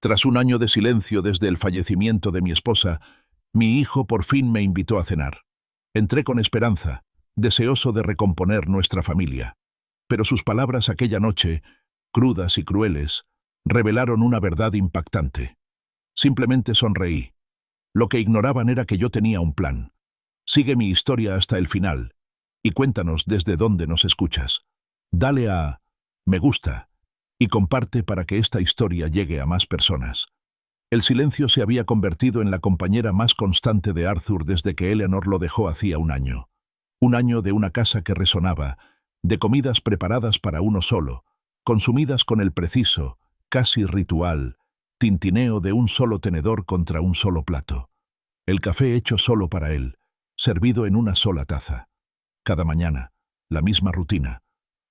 Tras un año de silencio desde el fallecimiento de mi esposa, mi hijo por fin me invitó a cenar. Entré con esperanza, deseoso de recomponer nuestra familia. Pero sus palabras aquella noche, crudas y crueles, revelaron una verdad impactante. Simplemente sonreí. Lo que ignoraban era que yo tenía un plan. Sigue mi historia hasta el final y cuéntanos desde dónde nos escuchas. Dale a me gusta y comparte para que esta historia llegue a más personas. El silencio se había convertido en la compañera más constante de Arthur desde que Eleanor lo dejó hacía un año. Un año de una casa que resonaba, de comidas preparadas para uno solo, consumidas con el preciso, casi ritual, tintineo de un solo tenedor contra un solo plato. El café hecho solo para él, servido en una sola taza. Cada mañana, la misma rutina,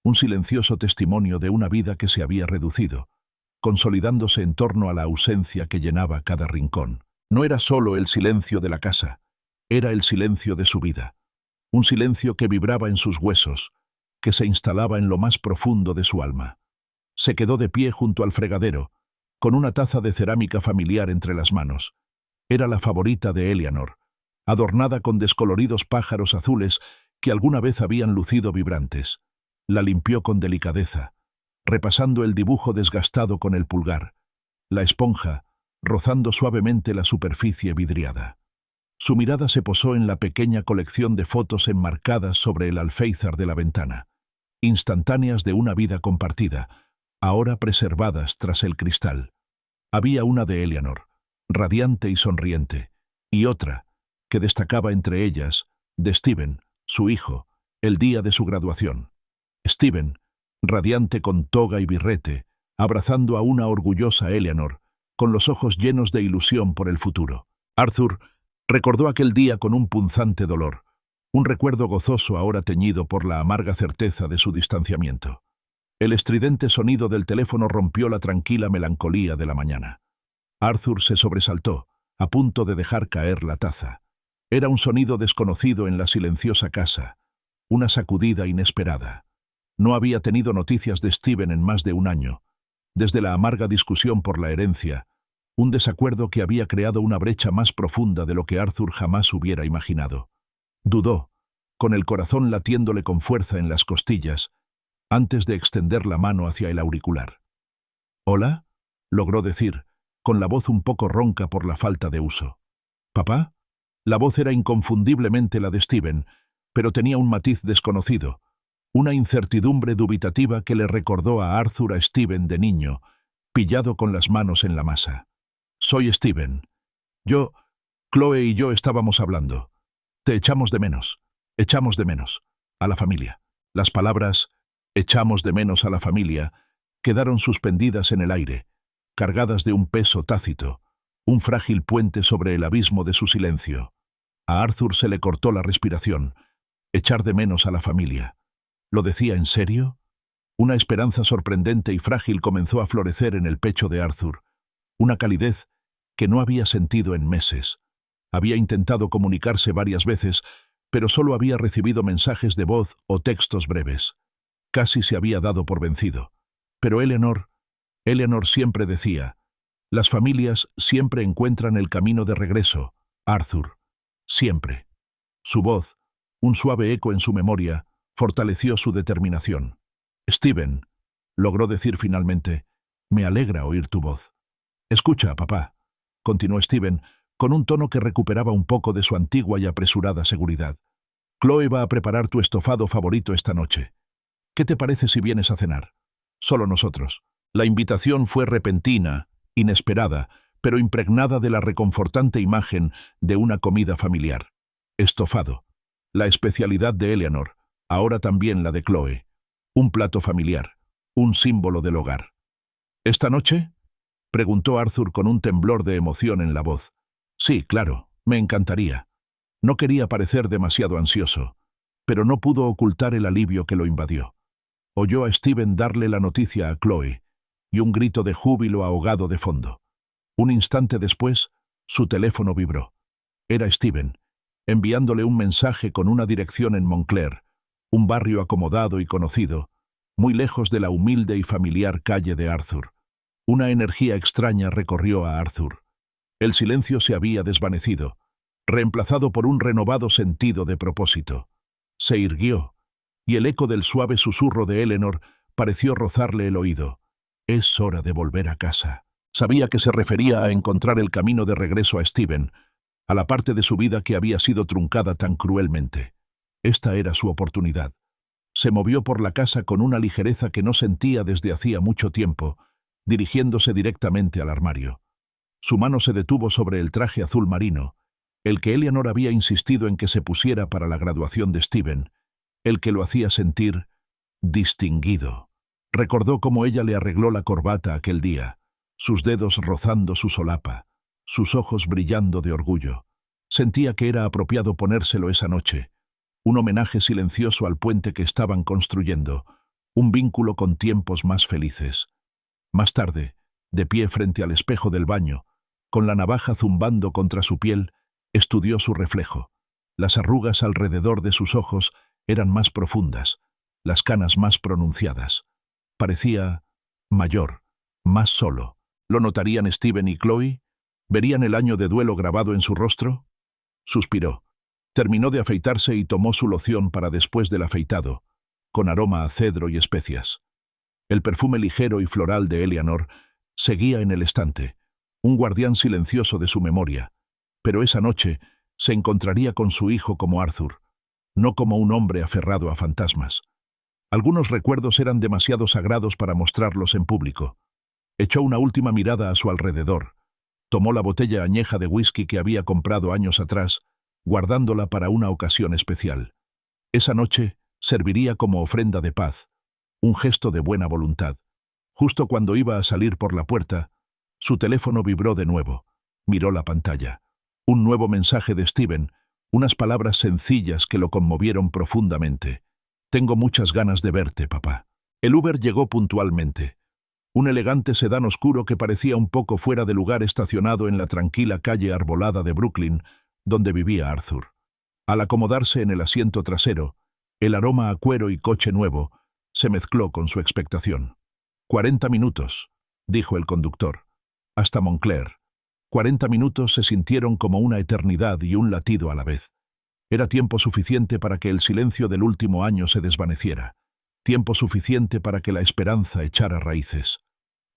un silencioso testimonio de una vida que se había reducido, consolidándose en torno a la ausencia que llenaba cada rincón. No era solo el silencio de la casa, era el silencio de su vida. Un silencio que vibraba en sus huesos, que se instalaba en lo más profundo de su alma. Se quedó de pie junto al fregadero, con una taza de cerámica familiar entre las manos. Era la favorita de Eleanor, adornada con descoloridos pájaros azules que alguna vez habían lucido vibrantes. La limpió con delicadeza, repasando el dibujo desgastado con el pulgar, la esponja rozando suavemente la superficie vidriada. Su mirada se posó en la pequeña colección de fotos enmarcadas sobre el alféizar de la ventana, instantáneas de una vida compartida, ahora preservadas tras el cristal. Había una de Eleanor, radiante y sonriente, y otra, que destacaba entre ellas, de Steven, su hijo, el día de su graduación. Steven, radiante con toga y birrete, abrazando a una orgullosa Eleanor, con los ojos llenos de ilusión por el futuro. Arthur recordó aquel día con un punzante dolor, un recuerdo gozoso ahora teñido por la amarga certeza de su distanciamiento. El estridente sonido del teléfono rompió la tranquila melancolía de la mañana. Arthur se sobresaltó, a punto de dejar caer la taza. Era un sonido desconocido en la silenciosa casa, una sacudida inesperada. No había tenido noticias de Steven en más de un año, desde la amarga discusión por la herencia, un desacuerdo que había creado una brecha más profunda de lo que Arthur jamás hubiera imaginado. Dudó, con el corazón latiéndole con fuerza en las costillas, antes de extender la mano hacia el auricular. «¿Hola?», logró decir, con la voz un poco ronca por la falta de uso. «¿Papá?». La voz era inconfundiblemente la de Steven, pero tenía un matiz desconocido, una incertidumbre dubitativa que le recordó a Arthur a Steven de niño, pillado con las manos en la masa. «Soy Steven. Chloe y yo estábamos hablando. Te echamos de menos. Echamos de menos. A la familia». Las palabras «echamos de menos a la familia» quedaron suspendidas en el aire, cargadas de un peso tácito, un frágil puente sobre el abismo de su silencio. A Arthur se le cortó la respiración. Echar de menos a la familia. ¿Lo decía en serio? Una esperanza sorprendente y frágil comenzó a florecer en el pecho de Arthur, una calidez que no había sentido en meses. Había intentado comunicarse varias veces, pero solo había recibido mensajes de voz o textos breves. Casi se había dado por vencido. Pero Eleanor siempre decía, las familias siempre encuentran el camino de regreso, Arthur, siempre. Su voz, un suave eco en su memoria, fortaleció su determinación. «Steven», logró decir finalmente, «me alegra oír tu voz». «Escucha, papá», continuó Steven, con un tono que recuperaba un poco de su antigua y apresurada seguridad. «Chloe va a preparar tu estofado favorito esta noche. ¿Qué te parece si vienes a cenar? Solo nosotros». La invitación fue repentina, inesperada, pero impregnada de la reconfortante imagen de una comida familiar. Estofado, la especialidad de Eleanor, ahora también la de Chloe. Un plato familiar, un símbolo del hogar. «¿Esta noche?», preguntó Arthur con un temblor de emoción en la voz. «Sí, claro, me encantaría». No quería parecer demasiado ansioso, pero no pudo ocultar el alivio que lo invadió. Oyó a Steven darle la noticia a Chloe, y un grito de júbilo ahogado de fondo. Un instante después, su teléfono vibró. Era Steven, enviándole un mensaje con una dirección en Montclair, un barrio acomodado y conocido, muy lejos de la humilde y familiar calle de Arthur. Una energía extraña recorrió a Arthur. El silencio se había desvanecido, reemplazado por un renovado sentido de propósito. Se irguió, y el eco del suave susurro de Eleanor pareció rozarle el oído. «Es hora de volver a casa». Sabía que se refería a encontrar el camino de regreso a Stephen, a la parte de su vida que había sido truncada tan cruelmente. Esta era su oportunidad. Se movió por la casa con una ligereza que no sentía desde hacía mucho tiempo, dirigiéndose directamente al armario. Su mano se detuvo sobre el traje azul marino, el que Eleanor había insistido en que se pusiera para la graduación de Stephen, el que lo hacía sentir distinguido. Recordó cómo ella le arregló la corbata aquel día, sus dedos rozando su solapa, sus ojos brillando de orgullo. Sentía que era apropiado ponérselo esa noche, un homenaje silencioso al puente que estaban construyendo, un vínculo con tiempos más felices. Más tarde, de pie frente al espejo del baño, con la navaja zumbando contra su piel, estudió su reflejo. Las arrugas alrededor de sus ojos eran más profundas, las canas más pronunciadas. Parecía mayor, más solo. ¿Lo notarían Stephen y Chloe? ¿Verían el año de duelo grabado en su rostro? Suspiró. Terminó de afeitarse y tomó su loción para después del afeitado, con aroma a cedro y especias. El perfume ligero y floral de Eleanor seguía en el estante, un guardián silencioso de su memoria, pero esa noche se encontraría con su hijo como Arthur, no como un hombre aferrado a fantasmas. Algunos recuerdos eran demasiado sagrados para mostrarlos en público. Echó una última mirada a su alrededor, tomó la botella añeja de whisky que había comprado años atrás, guardándola para una ocasión especial. Esa noche serviría como ofrenda de paz, un gesto de buena voluntad. Justo cuando iba a salir por la puerta, su teléfono vibró de nuevo. Miró la pantalla. Un nuevo mensaje de Stephen, unas palabras sencillas que lo conmovieron profundamente. «Tengo muchas ganas de verte, papá». El Uber llegó puntualmente. Un elegante sedán oscuro que parecía un poco fuera de lugar estacionado en la tranquila calle arbolada de Brooklyn, donde vivía Arthur. Al acomodarse en el asiento trasero, el aroma a cuero y coche nuevo se mezcló con su expectación. 40 minutos, dijo el conductor, hasta Montclair. 40 minutos se sintieron como una eternidad y un latido a la vez. Era tiempo suficiente para que el silencio del último año se desvaneciera, tiempo suficiente para que la esperanza echara raíces.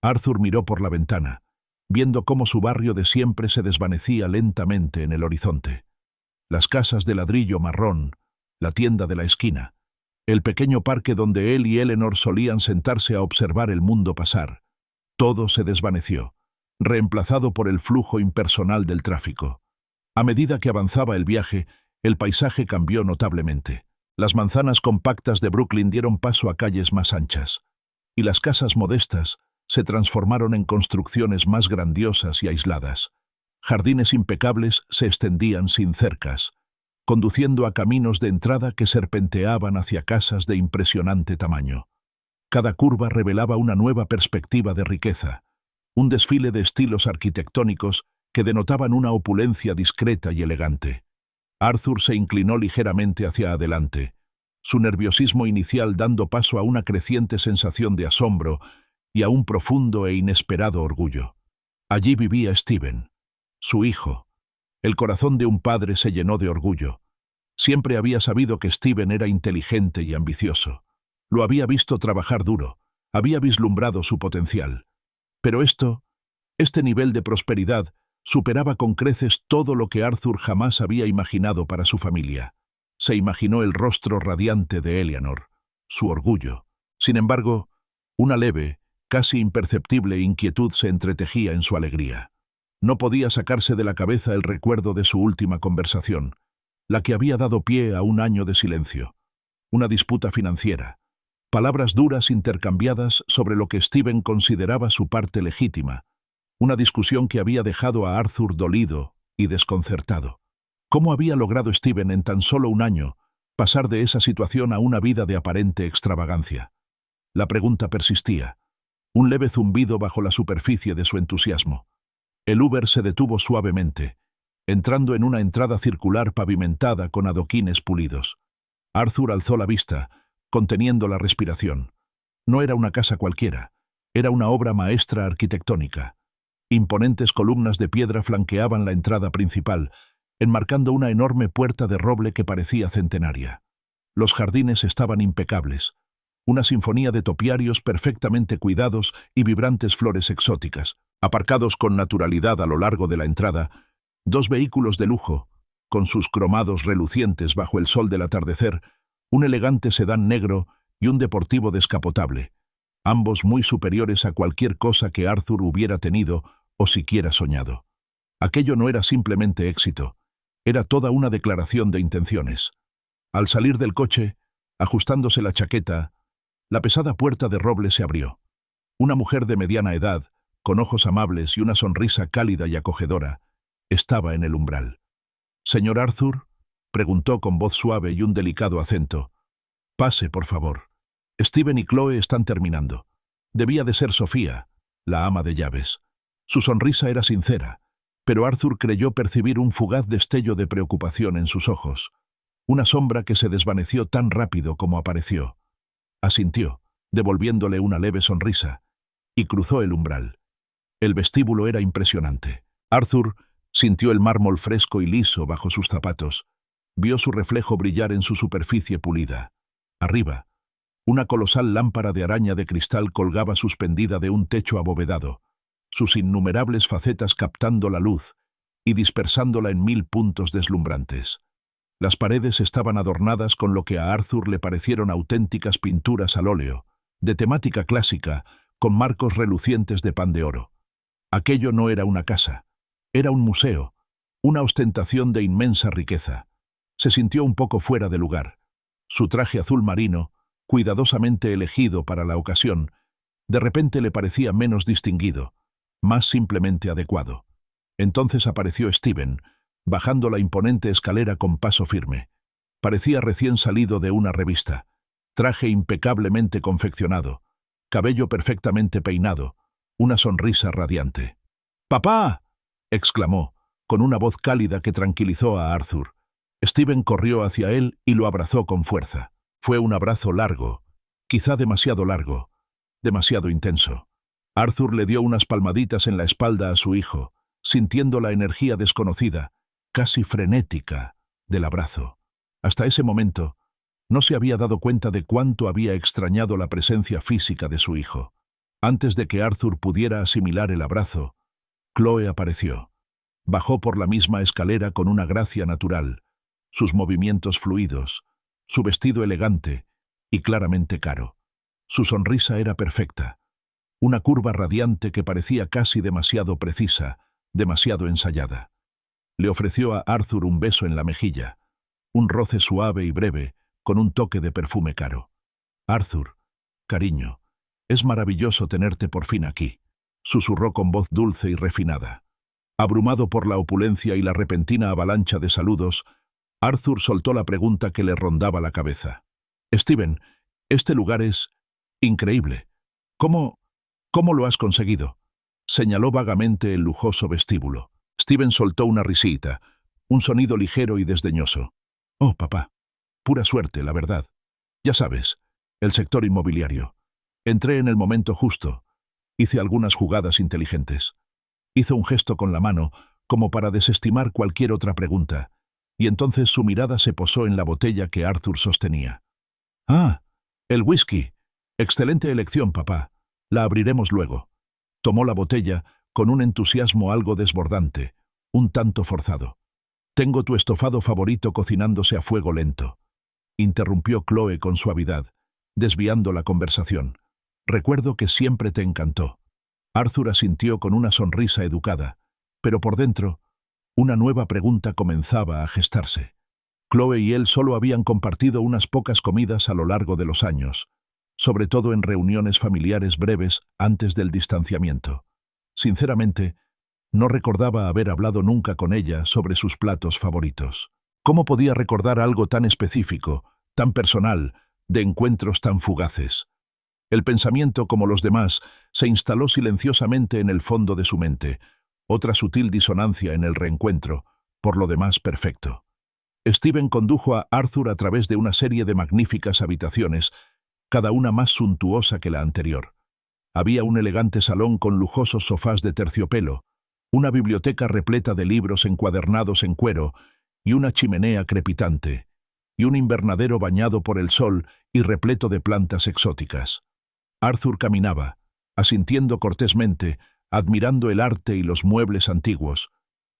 Arthur miró por la ventana, viendo cómo su barrio de siempre se desvanecía lentamente en el horizonte. Las casas de ladrillo marrón, la tienda de la esquina, el pequeño parque donde él y Eleanor solían sentarse a observar el mundo pasar. Todo se desvaneció, reemplazado por el flujo impersonal del tráfico. A medida que avanzaba el viaje, el paisaje cambió notablemente. Las manzanas compactas de Brooklyn dieron paso a calles más anchas, y las casas modestas se transformaron en construcciones más grandiosas y aisladas. Jardines impecables se extendían sin cercas, conduciendo a caminos de entrada que serpenteaban hacia casas de impresionante tamaño. Cada curva revelaba una nueva perspectiva de riqueza, un desfile de estilos arquitectónicos que denotaban una opulencia discreta y elegante. Arthur se inclinó ligeramente hacia adelante, su nerviosismo inicial dando paso a una creciente sensación de asombro y a un profundo e inesperado orgullo. Allí vivía Stephen, su hijo. El corazón de un padre se llenó de orgullo. Siempre había sabido que Stephen era inteligente y ambicioso. Lo había visto trabajar duro, había vislumbrado su potencial. Pero este nivel de prosperidad superaba con creces todo lo que Arthur jamás había imaginado para su familia. Se imaginó el rostro radiante de Eleanor, su orgullo. Sin embargo, una leve, casi imperceptible inquietud se entretejía en su alegría. No podía sacarse de la cabeza el recuerdo de su última conversación, la que había dado pie a un año de silencio. Una disputa financiera, palabras duras intercambiadas sobre lo que Stephen consideraba su parte legítima, una discusión que había dejado a Arthur dolido y desconcertado. ¿Cómo había logrado Stephen en tan solo un año pasar de esa situación a una vida de aparente extravagancia? La pregunta persistía, un leve zumbido bajo la superficie de su entusiasmo. El Uber se detuvo suavemente, entrando en una entrada circular pavimentada con adoquines pulidos. Arthur alzó la vista, conteniendo la respiración. No era una casa cualquiera, Era una obra maestra arquitectónica. Imponentes columnas de piedra flanqueaban la entrada principal, enmarcando una enorme puerta de roble que parecía centenaria. Los jardines estaban impecables. Una sinfonía de topiarios perfectamente cuidados y vibrantes flores exóticas. Aparcados con naturalidad a lo largo de la entrada, dos vehículos de lujo, con sus cromados relucientes bajo el sol del atardecer, un elegante sedán negro y un deportivo descapotable, ambos muy superiores a cualquier cosa que Arthur hubiera tenido o siquiera soñado. Aquello no era simplemente éxito, era toda una declaración de intenciones. Al salir del coche, ajustándose la chaqueta, la pesada puerta de roble se abrió. Una mujer de mediana edad, con ojos amables y una sonrisa cálida y acogedora, estaba en el umbral. «¿Señor Arthur?», preguntó con voz suave y un delicado acento. «Pase, por favor. Steven y Chloe están terminando». Debía de ser Sofía, la ama de llaves. Su sonrisa era sincera, pero Arthur creyó percibir un fugaz destello de preocupación en sus ojos, una sombra que se desvaneció tan rápido como apareció. Asintió, devolviéndole una leve sonrisa, y cruzó el umbral. El vestíbulo era impresionante. Arthur sintió el mármol fresco y liso bajo sus zapatos. Vio su reflejo brillar en su superficie pulida. Arriba, una colosal lámpara de araña de cristal colgaba suspendida de un techo abovedado, sus innumerables facetas captando la luz y dispersándola en 1000 puntos deslumbrantes. Las paredes estaban adornadas con lo que a Arthur le parecieron auténticas pinturas al óleo, de temática clásica, con marcos relucientes de pan de oro. Aquello no era una casa, era un museo, una ostentación de inmensa riqueza. Se sintió un poco fuera de lugar. Su traje azul marino, cuidadosamente elegido para la ocasión, de repente le parecía menos distinguido, más simplemente adecuado. Entonces apareció Steven, bajando la imponente escalera con paso firme. Parecía recién salido de una revista, traje impecablemente confeccionado, cabello perfectamente peinado, una sonrisa radiante. «¡Papá!», exclamó, con una voz cálida que tranquilizó a Arthur. Steven corrió hacia él y lo abrazó con fuerza. Fue un abrazo largo, quizá demasiado largo, demasiado intenso. Arthur le dio unas palmaditas en la espalda a su hijo, sintiendo la energía desconocida, casi frenética, del abrazo. Hasta ese momento, no se había dado cuenta de cuánto había extrañado la presencia física de su hijo. Antes de que Arthur pudiera asimilar el abrazo, Chloe apareció. Bajó por la misma escalera con una gracia natural, sus movimientos fluidos, su vestido elegante y claramente caro. Su sonrisa era perfecta, una curva radiante que parecía casi demasiado precisa, demasiado ensayada. Le ofreció a Arthur un beso en la mejilla, un roce suave y breve, con un toque de perfume caro. «Arthur, cariño, es maravilloso tenerte por fin aquí», susurró con voz dulce y refinada. Abrumado por la opulencia y la repentina avalancha de saludos, Arthur soltó la pregunta que le rondaba la cabeza. «Steven, este lugar es increíble. ¿Cómo lo has conseguido?», señaló vagamente el lujoso vestíbulo. Steven soltó una risita, un sonido ligero y desdeñoso. «Oh, papá, pura suerte, la verdad. Ya sabes, el sector inmobiliario. Entré en el momento justo. Hice algunas jugadas inteligentes». Hizo un gesto con la mano, como para desestimar cualquier otra pregunta, y entonces su mirada se posó en la botella que Arthur sostenía. «Ah, el whisky. Excelente elección, papá. La abriremos luego». Tomó la botella con un entusiasmo algo desbordante, un tanto forzado. «Tengo tu estofado favorito cocinándose a fuego lento», interrumpió Chloe con suavidad, desviando la conversación. «Recuerdo que siempre te encantó». Arthur asintió con una sonrisa educada, pero por dentro, una nueva pregunta comenzaba a gestarse. Chloe y él solo habían compartido unas pocas comidas a lo largo de los años, sobre todo en reuniones familiares breves antes del distanciamiento. Sinceramente, no recordaba haber hablado nunca con ella sobre sus platos favoritos. ¿Cómo podía recordar algo tan específico, tan personal, de encuentros tan fugaces? El pensamiento, como los demás, se instaló silenciosamente en el fondo de su mente, otra sutil disonancia en el reencuentro, por lo demás perfecto. Steven condujo a Arthur a través de una serie de magníficas habitaciones, cada una más suntuosa que la anterior. Había un elegante salón con lujosos sofás de terciopelo, una biblioteca repleta de libros encuadernados en cuero y una chimenea crepitante, y un invernadero bañado por el sol y repleto de plantas exóticas. Arthur caminaba, asintiendo cortésmente, admirando el arte y los muebles antiguos,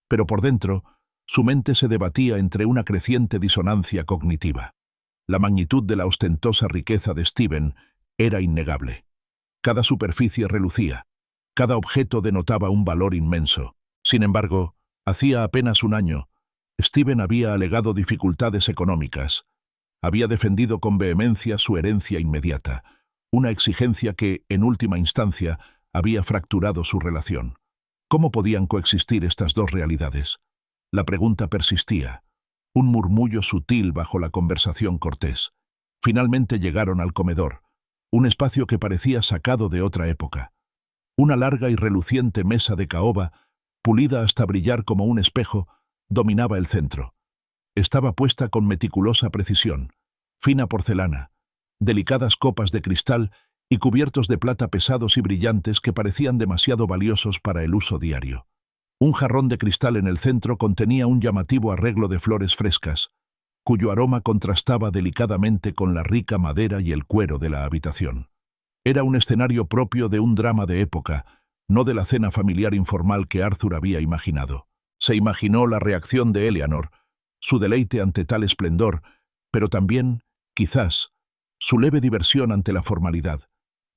pero por dentro su mente se debatía entre una creciente disonancia cognitiva. La magnitud de la ostentosa riqueza de Stephen era innegable. Cada superficie relucía, cada objeto denotaba un valor inmenso. Sin embargo, hacía apenas un año, Stephen había alegado dificultades económicas. Había defendido con vehemencia su herencia inmediata, una exigencia que, en última instancia, había fracturado su relación. ¿Cómo podían coexistir estas dos realidades? La pregunta persistía, un murmullo sutil bajo la conversación cortés. Finalmente llegaron al comedor, un espacio que parecía sacado de otra época. Una larga y reluciente mesa de caoba, pulida hasta brillar como un espejo, dominaba el centro. Estaba puesta con meticulosa precisión, fina porcelana, delicadas copas de cristal y cubiertos de plata pesados y brillantes que parecían demasiado valiosos para el uso diario. Un jarrón de cristal en el centro contenía un llamativo arreglo de flores frescas, cuyo aroma contrastaba delicadamente con la rica madera y el cuero de la habitación. Era un escenario propio de un drama de época, no de la cena familiar informal que Arthur había imaginado. Se imaginó la reacción de Eleanor, su deleite ante tal esplendor, pero también, quizás, su leve diversión ante la formalidad.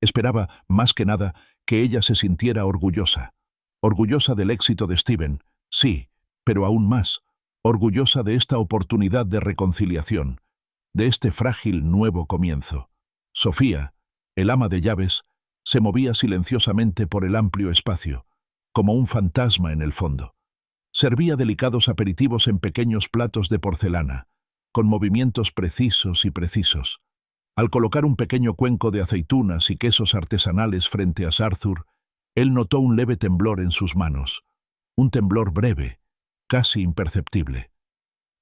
Esperaba, más que nada, que ella se sintiera orgullosa. Orgullosa del éxito de Stephen, sí, pero aún más, orgullosa de esta oportunidad de reconciliación, de este frágil nuevo comienzo. Sofía, el ama de llaves, se movía silenciosamente por el amplio espacio, como un fantasma en el fondo. Servía delicados aperitivos en pequeños platos de porcelana, con movimientos precisos y precisos. Al colocar un pequeño cuenco de aceitunas y quesos artesanales frente a Arthur, él notó un leve temblor en sus manos, un temblor breve, casi imperceptible.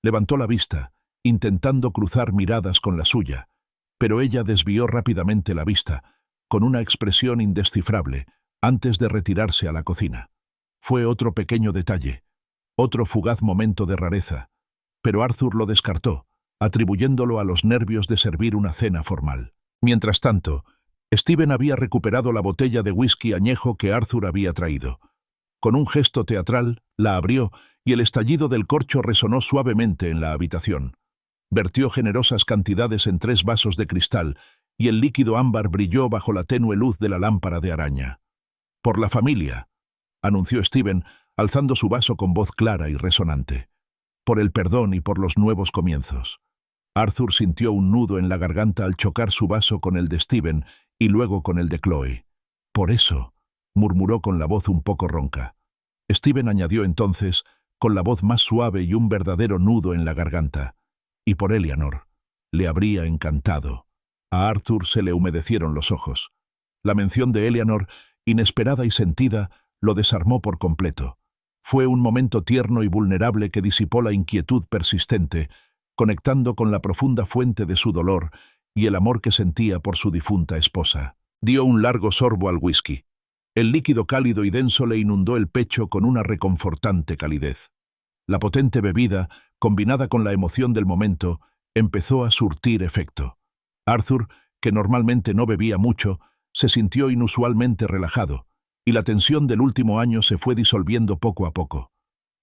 Levantó la vista, intentando cruzar miradas con la suya, pero ella desvió rápidamente la vista, con una expresión indescifrable, antes de retirarse a la cocina. Fue otro pequeño detalle, otro fugaz momento de rareza, pero Arthur lo descartó, atribuyéndolo a los nervios de servir una cena formal. Mientras tanto, Stephen había recuperado la botella de whisky añejo que Arthur había traído. Con un gesto teatral, la abrió y el estallido del corcho resonó suavemente en la habitación. Vertió generosas cantidades en 3 vasos de cristal y el líquido ámbar brilló bajo la tenue luz de la lámpara de araña. «Por la familia», anunció Stephen, alzando su vaso con voz clara y resonante. «Por el perdón y por los nuevos comienzos». Arthur sintió un nudo en la garganta al chocar su vaso con el de Stephen y luego con el de Chloe. «Por eso», murmuró con la voz un poco ronca. Stephen añadió entonces, con la voz más suave y un verdadero nudo en la garganta, «Y por Eleanor. Le habría encantado». A Arthur se le humedecieron los ojos. La mención de Eleanor, inesperada y sentida, lo desarmó por completo. Fue un momento tierno y vulnerable que disipó la inquietud persistente, conectando con la profunda fuente de su dolor y el amor que sentía por su difunta esposa. Dio un largo sorbo al whisky. El líquido cálido y denso le inundó el pecho con una reconfortante calidez. La potente bebida, combinada con la emoción del momento, empezó a surtir efecto. Arthur, que normalmente no bebía mucho, se sintió inusualmente relajado, y la tensión del último año se fue disolviendo poco a poco.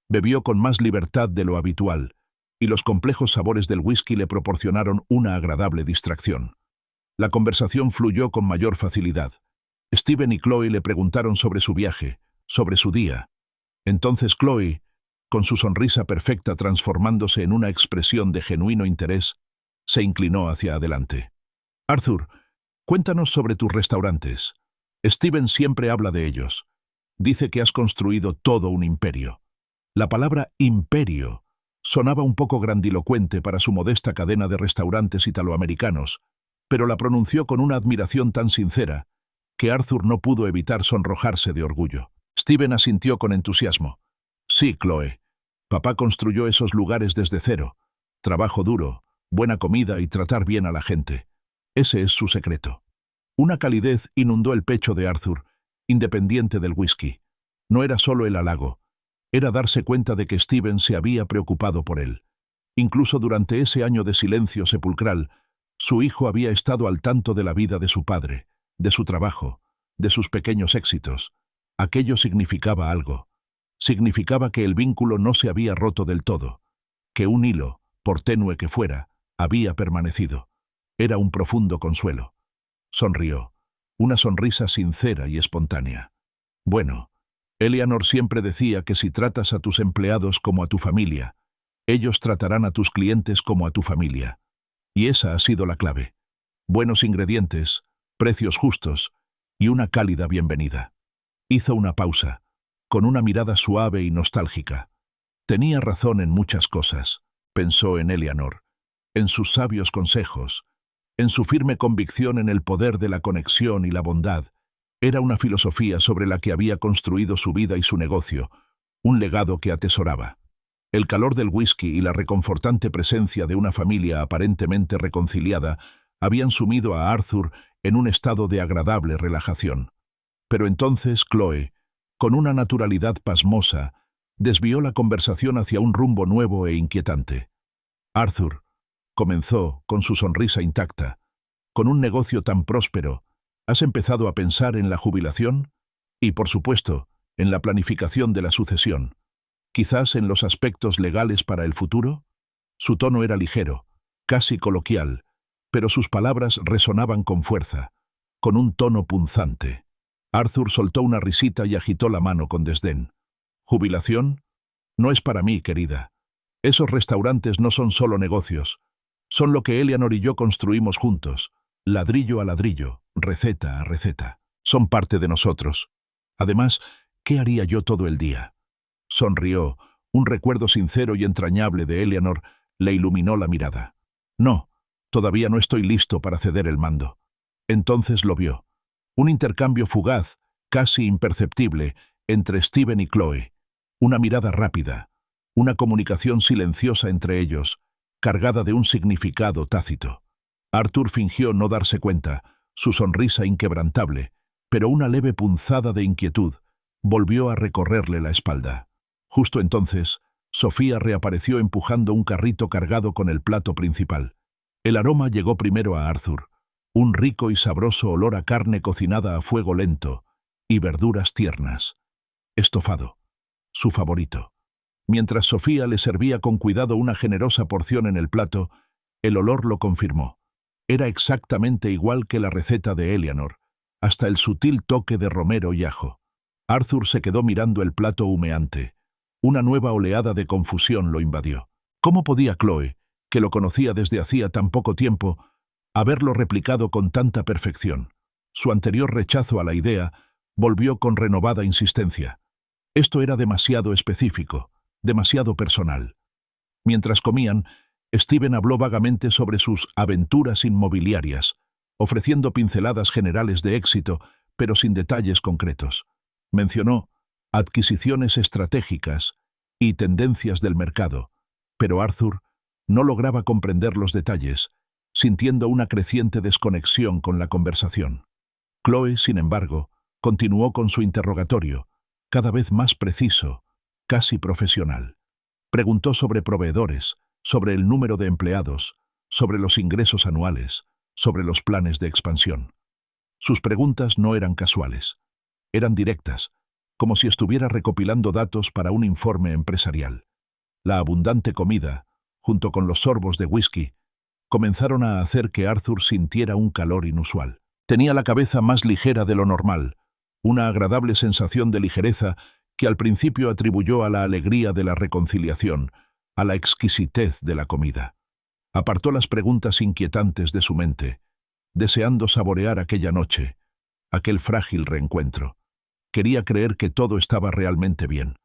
Bebió con más libertad de lo habitual, y los complejos sabores del whisky le proporcionaron una agradable distracción. La conversación fluyó con mayor facilidad. Stephen y Chloe le preguntaron sobre su viaje, sobre su día. Entonces Chloe, con su sonrisa perfecta transformándose en una expresión de genuino interés, se inclinó hacia adelante. «Arthur, cuéntanos sobre tus restaurantes. Stephen siempre habla de ellos. Dice que has construido todo un imperio». La palabra imperio sonaba un poco grandilocuente para su modesta cadena de restaurantes italoamericanos, pero la pronunció con una admiración tan sincera que Arthur no pudo evitar sonrojarse de orgullo. Stephen asintió con entusiasmo. «Sí, Chloe. Papá construyó esos lugares desde cero. Trabajo duro, buena comida y tratar bien a la gente. Ese es su secreto». Una calidez inundó el pecho de Arthur, independiente del whisky. No era solo el halago, era darse cuenta de que Steven se había preocupado por él. Incluso durante ese año de silencio sepulcral, su hijo había estado al tanto de la vida de su padre, de su trabajo, de sus pequeños éxitos. Aquello significaba algo. Significaba que el vínculo no se había roto del todo, que un hilo, por tenue que fuera, había permanecido. Era un profundo consuelo. Sonrió, una sonrisa sincera y espontánea. Bueno, Eleanor siempre decía que si tratas a tus empleados como a tu familia, ellos tratarán a tus clientes como a tu familia. Y esa ha sido la clave. Buenos ingredientes, precios justos y una cálida bienvenida. Hizo una pausa, con una mirada suave y nostálgica. Tenía razón en muchas cosas, pensó en Eleanor, en sus sabios consejos, en su firme convicción en el poder de la conexión y la bondad. Era una filosofía sobre la que había construido su vida y su negocio, un legado que atesoraba. El calor del whisky y la reconfortante presencia de una familia aparentemente reconciliada habían sumido a Arthur en un estado de agradable relajación. Pero entonces Chloe, con una naturalidad pasmosa, desvió la conversación hacia un rumbo nuevo e inquietante. Arthur, comenzó, con su sonrisa intacta, con un negocio tan próspero, ¿has empezado a pensar en la jubilación? Y, por supuesto, en la planificación de la sucesión. ¿Quizás en los aspectos legales para el futuro? Su tono era ligero, casi coloquial, pero sus palabras resonaban con fuerza, con un tono punzante. Arthur soltó una risita y agitó la mano con desdén. ¿Jubilación? No es para mí, querida. Esos restaurantes no son solo negocios. Son lo que Eleanor y yo construimos juntos, ladrillo a ladrillo, receta a receta. Son parte de nosotros. Además, ¿qué haría yo todo el día? Sonrió. Un recuerdo sincero y entrañable de Eleanor le iluminó la mirada. No, todavía no estoy listo para ceder el mando. Entonces lo vio. Un intercambio fugaz, casi imperceptible, entre Steven y Chloe. Una mirada rápida, una comunicación silenciosa entre ellos, cargada de un significado tácito. Arthur fingió no darse cuenta, su sonrisa inquebrantable, pero una leve punzada de inquietud volvió a recorrerle la espalda. Justo entonces, Sofía reapareció empujando un carrito cargado con el plato principal. El aroma llegó primero a Arthur, un rico y sabroso olor a carne cocinada a fuego lento y verduras tiernas. Estofado, su favorito. Mientras Sofía le servía con cuidado una generosa porción en el plato, el olor lo confirmó. Era exactamente igual que la receta de Eleanor, hasta el sutil toque de romero y ajo. Arthur se quedó mirando el plato humeante. Una nueva oleada de confusión lo invadió. ¿Cómo podía Chloe, que lo conocía desde hacía tan poco tiempo, haberlo replicado con tanta perfección? Su anterior rechazo a la idea volvió con renovada insistencia. Esto era demasiado específico, demasiado personal. Mientras comían, Steven habló vagamente sobre sus aventuras inmobiliarias, ofreciendo pinceladas generales de éxito, pero sin detalles concretos. Mencionó adquisiciones estratégicas y tendencias del mercado, pero Arthur no lograba comprender los detalles, sintiendo una creciente desconexión con la conversación. Chloe, sin embargo, continuó con su interrogatorio, cada vez más preciso, casi profesional. Preguntó sobre proveedores, sobre el número de empleados, sobre los ingresos anuales, sobre los planes de expansión. Sus preguntas no eran casuales, eran directas, como si estuviera recopilando datos para un informe empresarial. La abundante comida, junto con los sorbos de whisky, comenzaron a hacer que Arthur sintiera un calor inusual. Tenía la cabeza más ligera de lo normal, una agradable sensación de ligereza que al principio atribuyó a la alegría de la reconciliación, a la exquisitez de la comida. Apartó las preguntas inquietantes de su mente, deseando saborear aquella noche, aquel frágil reencuentro. Quería creer que todo estaba realmente bien.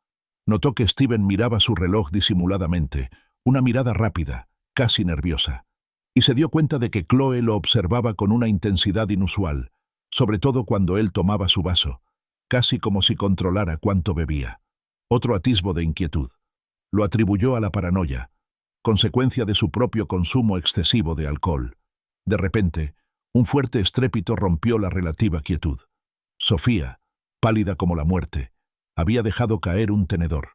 Notó que Steven miraba su reloj disimuladamente, una mirada rápida, casi nerviosa, y se dio cuenta de que Chloe lo observaba con una intensidad inusual, sobre todo cuando él tomaba su vaso, casi como si controlara cuánto bebía. Otro atisbo de inquietud. Lo atribuyó a la paranoia, consecuencia de su propio consumo excesivo de alcohol. De repente, Un fuerte estrépito rompió la relativa quietud. Sofía, pálida como la muerte, había dejado caer un tenedor.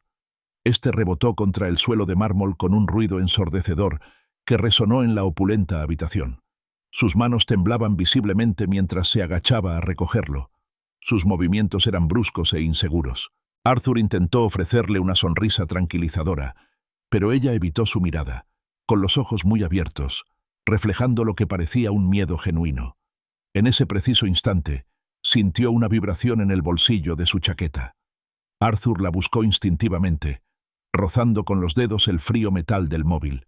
Este rebotó contra el suelo de mármol con un ruido ensordecedor que resonó en la opulenta habitación. Sus manos temblaban visiblemente mientras se agachaba a recogerlo. Sus movimientos eran bruscos e inseguros. Arthur intentó ofrecerle una sonrisa tranquilizadora, pero ella evitó su mirada, con los ojos muy abiertos, reflejando lo que parecía un miedo genuino. En ese preciso instante, sintió una vibración en el bolsillo de su chaqueta. Arthur la buscó instintivamente, rozando con los dedos el frío metal del móvil.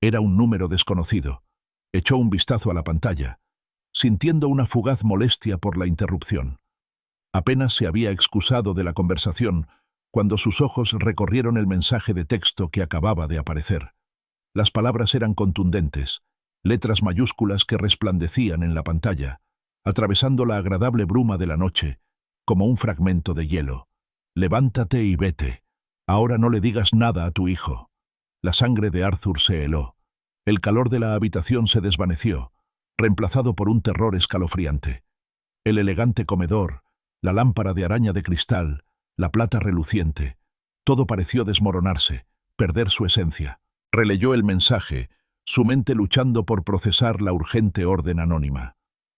Era un número desconocido. Echó un vistazo a la pantalla, sintiendo una fugaz molestia por la interrupción. Apenas se había excusado de la conversación cuando sus ojos recorrieron el mensaje de texto que acababa de aparecer. Las palabras eran contundentes, letras mayúsculas que resplandecían en la pantalla, atravesando la agradable bruma de la noche, como un fragmento de hielo. Levántate y vete. Ahora no le digas nada a tu hijo. La sangre de Arthur se heló. El calor de la habitación se desvaneció, reemplazado por un terror escalofriante. El elegante comedor, la lámpara de araña de cristal, la plata reluciente, todo pareció desmoronarse, perder su esencia. Releyó el mensaje, su mente luchando por procesar la urgente orden anónima.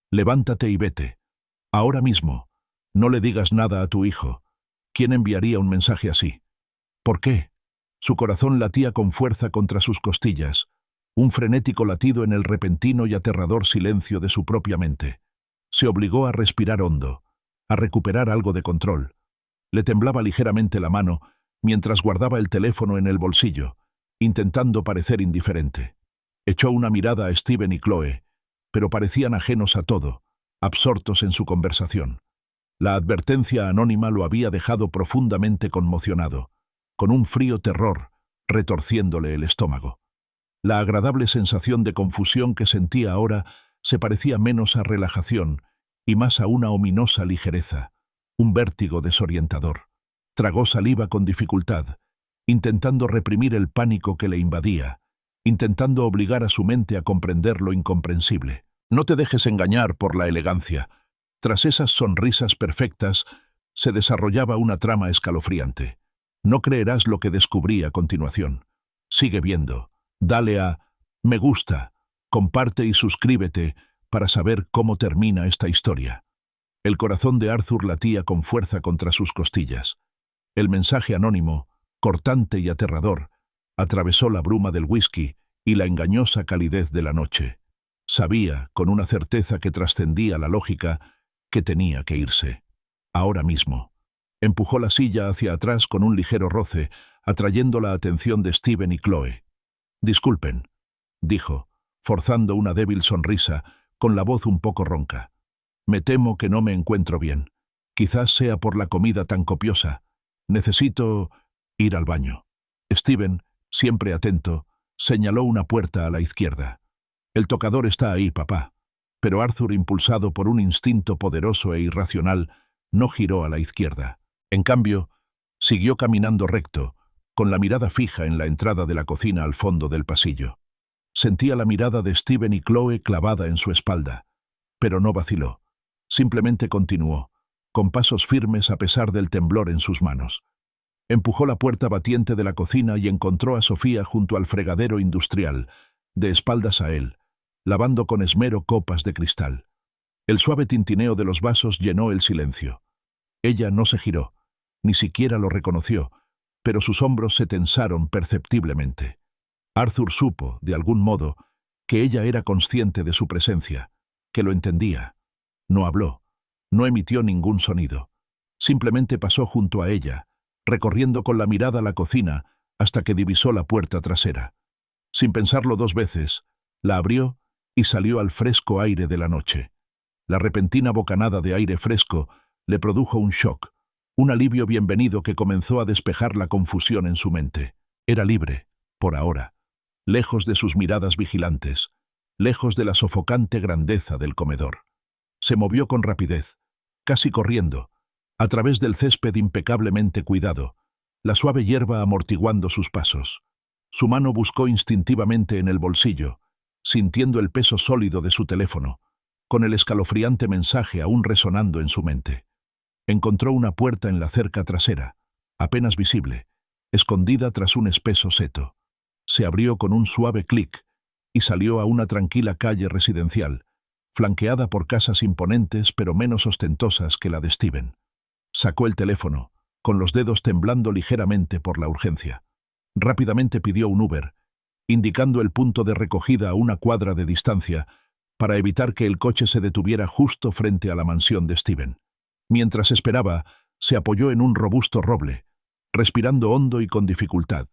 Levántate y vete. Ahora mismo. No le digas nada a tu hijo. ¿Quién enviaría un mensaje así? ¿Por qué? Su corazón latía con fuerza contra sus costillas, un frenético latido en el repentino y aterrador silencio de su propia mente. Se obligó a respirar hondo, a recuperar algo de control. Le temblaba ligeramente la mano mientras guardaba el teléfono en el bolsillo, intentando parecer indiferente. Echó una mirada a Steven y Chloe, pero parecían ajenos a todo, absortos en su conversación. La advertencia anónima lo había dejado profundamente conmocionado, con un frío terror retorciéndole el estómago. La agradable sensación de confusión que sentía ahora se parecía menos a relajación y más a una ominosa ligereza, un vértigo desorientador. Tragó saliva con dificultad, intentando reprimir el pánico que le invadía, intentando obligar a su mente a comprender lo incomprensible. No te dejes engañar por la elegancia. Tras esas sonrisas perfectas, se desarrollaba una trama escalofriante. No creerás lo que descubrí a continuación. Sigue viendo. Dale a me gusta, comparte y suscríbete para saber cómo termina esta historia. El corazón de Arthur latía con fuerza contra sus costillas. El mensaje anónimo, cortante y aterrador, atravesó la bruma del whisky y la engañosa calidez de la noche. Sabía, con una certeza que trascendía la lógica, que tenía que irse. Ahora mismo. Empujó la silla hacia atrás con un ligero roce, atrayendo la atención de Steven y Chloe. «Disculpen», dijo, forzando una débil sonrisa, con la voz un poco ronca. «Me temo que no me encuentro bien. Quizás sea por la comida tan copiosa. Necesito ir al baño». Steven, siempre atento, señaló una puerta a la izquierda. «El tocador está ahí, papá». Pero Arthur, impulsado por un instinto poderoso e irracional, no giró a la izquierda. En cambio, siguió caminando recto, con la mirada fija en la entrada de la cocina al fondo del pasillo. Sentía la mirada de Steven y Chloe clavada en su espalda, pero no vaciló. Simplemente continuó, con pasos firmes a pesar del temblor en sus manos. Empujó la puerta batiente de la cocina y encontró a Sofía junto al fregadero industrial, de espaldas a él, lavando con esmero copas de cristal. El suave tintineo de los vasos llenó el silencio. Ella no se giró, ni siquiera lo reconoció, pero sus hombros se tensaron perceptiblemente. Arthur supo, de algún modo, que ella era consciente de su presencia, que lo entendía. No habló, no emitió ningún sonido. Simplemente pasó junto a ella, recorriendo con la mirada la cocina hasta que divisó la puerta trasera. Sin pensarlo dos veces, la abrió y salió al fresco aire de la noche. La repentina bocanada de aire fresco le produjo un shock, un alivio bienvenido que comenzó a despejar la confusión en su mente. Era libre, por ahora, lejos de sus miradas vigilantes, lejos de la sofocante grandeza del comedor. Se movió con rapidez, casi corriendo, a través del césped impecablemente cuidado, la suave hierba amortiguando sus pasos. Su mano buscó instintivamente en el bolsillo, sintiendo el peso sólido de su teléfono, con el escalofriante mensaje aún resonando en su mente. Encontró una puerta en la cerca trasera, apenas visible, escondida tras un espeso seto. Se abrió con un suave clic y salió a una tranquila calle residencial, flanqueada por casas imponentes pero menos ostentosas que la de Steven. Sacó el teléfono, con los dedos temblando ligeramente por la urgencia. Rápidamente pidió un Uber, indicando el punto de recogida a una cuadra de distancia para evitar que el coche se detuviera justo frente a la mansión de Steven. Mientras esperaba, se apoyó en un robusto roble, respirando hondo y con dificultad.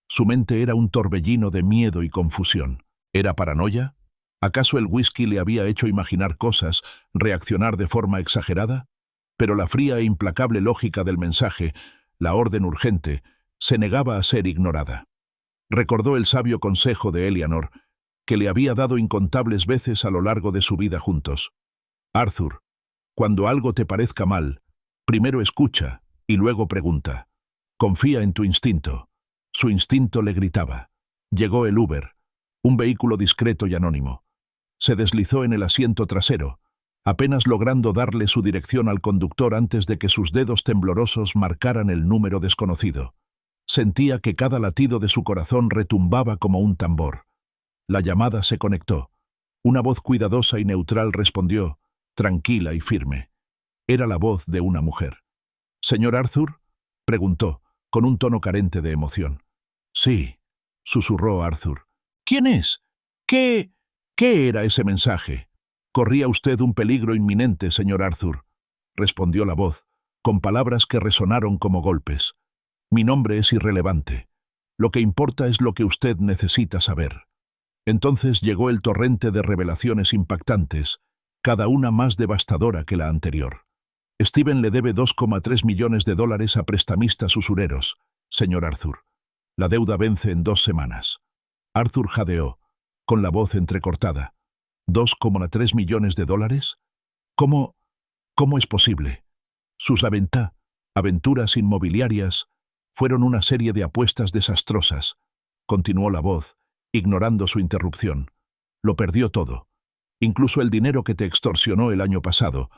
Su mente era un torbellino de miedo y confusión. ¿Era paranoia? ¿Acaso el whisky le había hecho imaginar cosas, reaccionar de forma exagerada? Pero la fría e implacable lógica del mensaje, la orden urgente, se negaba a ser ignorada. Recordó el sabio consejo de Eleanor, que le había dado incontables veces a lo largo de su vida juntos. Arthur, cuando algo te parezca mal, primero escucha y luego pregunta. Confía en tu instinto. Su instinto le gritaba. Llegó el Uber, un vehículo discreto y anónimo. Se deslizó en el asiento trasero, apenas logrando darle su dirección al conductor antes de que sus dedos temblorosos marcaran el número desconocido. Sentía que cada latido de su corazón retumbaba como un tambor. La llamada se conectó. Una voz cuidadosa y neutral respondió, tranquila y firme. Era la voz de una mujer. «¿Señor Arthur?», preguntó, con un tono carente de emoción. «Sí», susurró Arthur. «¿Quién es? ¿Qué era ese mensaje?» «Corría usted un peligro inminente, señor Arthur», respondió la voz, con palabras que resonaron como golpes. «Mi nombre es irrelevante. Lo que importa es lo que usted necesita saber». Entonces llegó el torrente de revelaciones impactantes, cada una más devastadora que la anterior. Steven le debe $2,3 millones a prestamistas usureros, señor Arthur. La deuda vence en 2 semanas. Arthur jadeó, con la voz entrecortada. ¿$2,3 millones? ¿Cómo es posible? Sus aventuras inmobiliarias fueron una serie de apuestas desastrosas, continuó la voz, ignorando su interrupción. Lo perdió todo, incluso el dinero que te extorsionó el año pasado,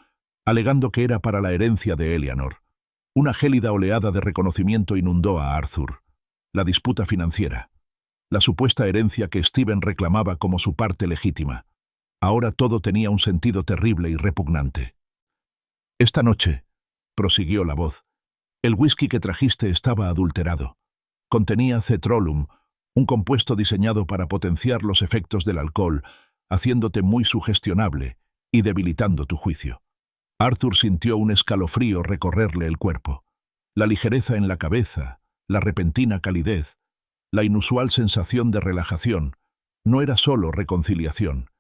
alegando que era para la herencia de Eleanor. Una gélida oleada de reconocimiento inundó a Arthur. La disputa financiera, la supuesta herencia que Steven reclamaba como su parte legítima. Ahora todo tenía un sentido terrible y repugnante. «Esta noche», prosiguió la voz, «el whisky que trajiste estaba adulterado. Contenía cetrolum, un compuesto diseñado para potenciar los efectos del alcohol, haciéndote muy sugestionable y debilitando tu juicio». Arthur sintió un escalofrío recorrerle el cuerpo. La ligereza en la cabeza, la repentina calidez, la inusual sensación de relajación, no era solo reconciliación.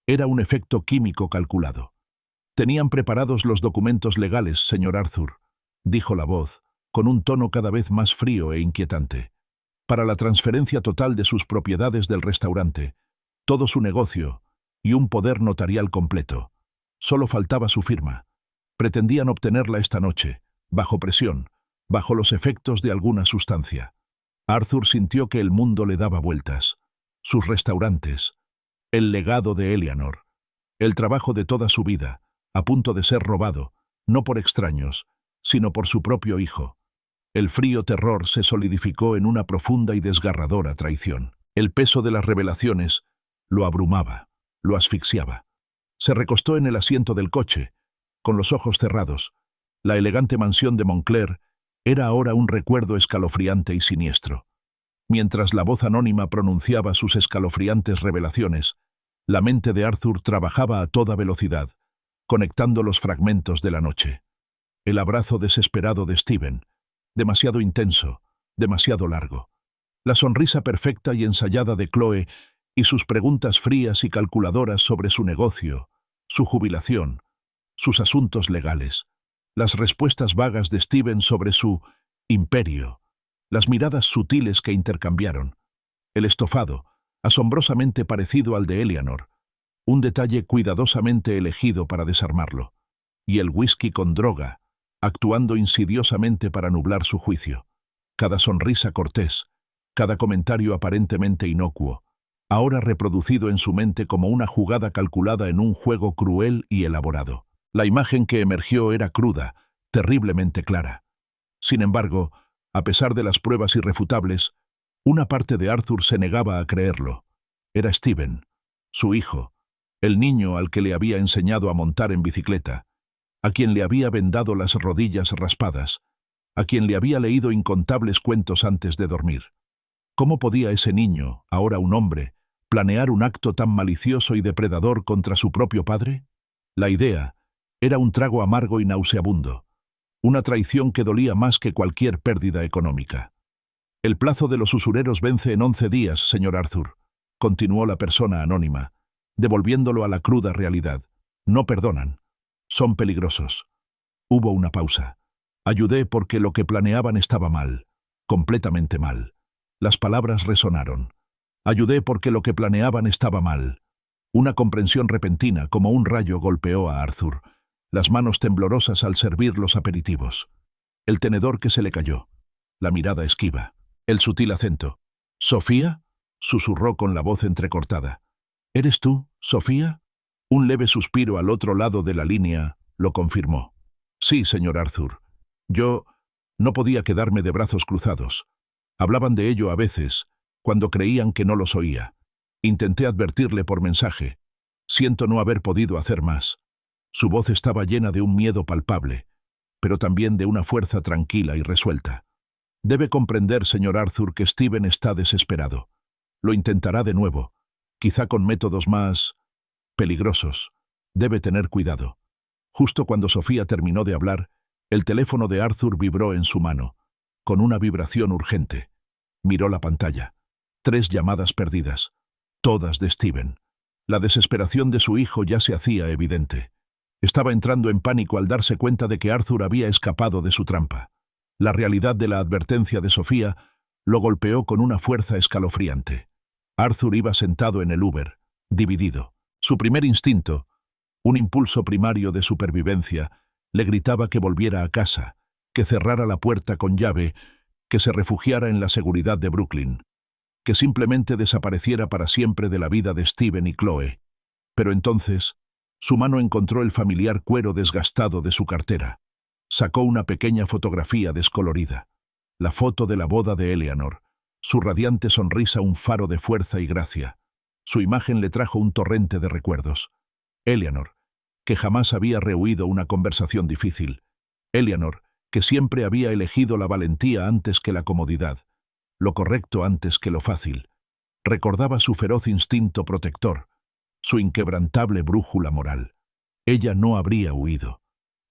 Era un efecto químico calculado. «Tenían preparados los documentos legales, señor Arthur», dijo la voz, con un tono cada vez más frío e inquietante, «para la transferencia total de sus propiedades del restaurante, todo su negocio y un poder notarial completo. Solo faltaba su firma. Pretendían obtenerla esta noche, bajo presión, bajo los efectos de alguna sustancia». Arthur sintió que el mundo le daba vueltas. Sus restaurantes, el legado de Eleanor, el trabajo de toda su vida, a punto de ser robado, no por extraños, sino por su propio hijo. El frío terror se solidificó en una profunda y desgarradora traición. El peso de las revelaciones lo abrumaba, lo asfixiaba. Se recostó en el asiento del coche, con los ojos cerrados. La elegante mansión de Montclair era ahora un recuerdo escalofriante y siniestro. Mientras la voz anónima pronunciaba sus escalofriantes revelaciones, la mente de Arthur trabajaba a toda velocidad, conectando los fragmentos de la noche. El abrazo desesperado de Steven, demasiado intenso, demasiado largo. La sonrisa perfecta y ensayada de Chloe y sus preguntas frías y calculadoras sobre su negocio, su jubilación, sus asuntos legales. Las respuestas vagas de Steven sobre su imperio, las miradas sutiles que intercambiaron, el estofado, asombrosamente parecido al de Eleanor, un detalle cuidadosamente elegido para desarmarlo, y el whisky con droga, actuando insidiosamente para nublar su juicio. Cada sonrisa cortés, cada comentario aparentemente inocuo, ahora reproducido en su mente como una jugada calculada en un juego cruel y elaborado. La imagen que emergió era cruda, terriblemente clara. Sin embargo, a pesar de las pruebas irrefutables, una parte de Arthur se negaba a creerlo. Era Steven, su hijo, el niño al que le había enseñado a montar en bicicleta, a quien le había vendado las rodillas raspadas, a quien le había leído incontables cuentos antes de dormir. ¿Cómo podía ese niño, ahora un hombre, planear un acto tan malicioso y depredador contra su propio padre? La idea era un trago amargo y nauseabundo, una traición que dolía más que cualquier pérdida económica. El plazo de los usureros vence en 11 días, señor Arthur, continuó la persona anónima, devolviéndolo a la cruda realidad. No perdonan. Son peligrosos. Hubo una pausa. Ayudé porque lo que planeaban estaba mal, completamente mal. Las palabras resonaron. Ayudé porque lo que planeaban estaba mal. Una comprensión repentina, como un rayo, golpeó a Arthur, las manos temblorosas al servir los aperitivos. El tenedor que se le cayó. La mirada esquiva. El sutil acento. «¿Sofía?», susurró con la voz entrecortada. «¿Eres tú, Sofía?». Un leve suspiro al otro lado de la línea lo confirmó. «Sí, señor Arthur. Yo no podía quedarme de brazos cruzados. Hablaban de ello a veces, cuando creían que no los oía. Intenté advertirle por mensaje. Siento no haber podido hacer más». Su voz estaba llena de un miedo palpable, pero también de una fuerza tranquila y resuelta. «Debe comprender, señor Arthur, que Steven está desesperado. Lo intentará de nuevo, quizá con métodos más peligrosos. Debe tener cuidado». Justo cuando Sofía terminó de hablar, el teléfono de Arthur vibró en su mano, con una vibración urgente. Miró la pantalla. 3 llamadas perdidas, todas de Steven. La desesperación de su hijo ya se hacía evidente. Estaba entrando en pánico al darse cuenta de que Arthur había escapado de su trampa. La realidad de la advertencia de Sofía lo golpeó con una fuerza escalofriante. Arthur iba sentado en el Uber, dividido. Su primer instinto, un impulso primario de supervivencia, le gritaba que volviera a casa, que cerrara la puerta con llave, que se refugiara en la seguridad de Brooklyn, que simplemente desapareciera para siempre de la vida de Steven y Chloe. Pero entonces, su mano encontró el familiar cuero desgastado de su cartera. Sacó una pequeña fotografía descolorida, la foto de la boda de Eleanor, su radiante sonrisa un faro de fuerza y gracia. Su imagen le trajo un torrente de recuerdos. Eleanor, que jamás había rehuido una conversación difícil. Eleanor, que siempre había elegido la valentía antes que la comodidad, lo correcto antes que lo fácil. Recordaba su feroz instinto protector, su inquebrantable brújula moral. Ella no habría huido.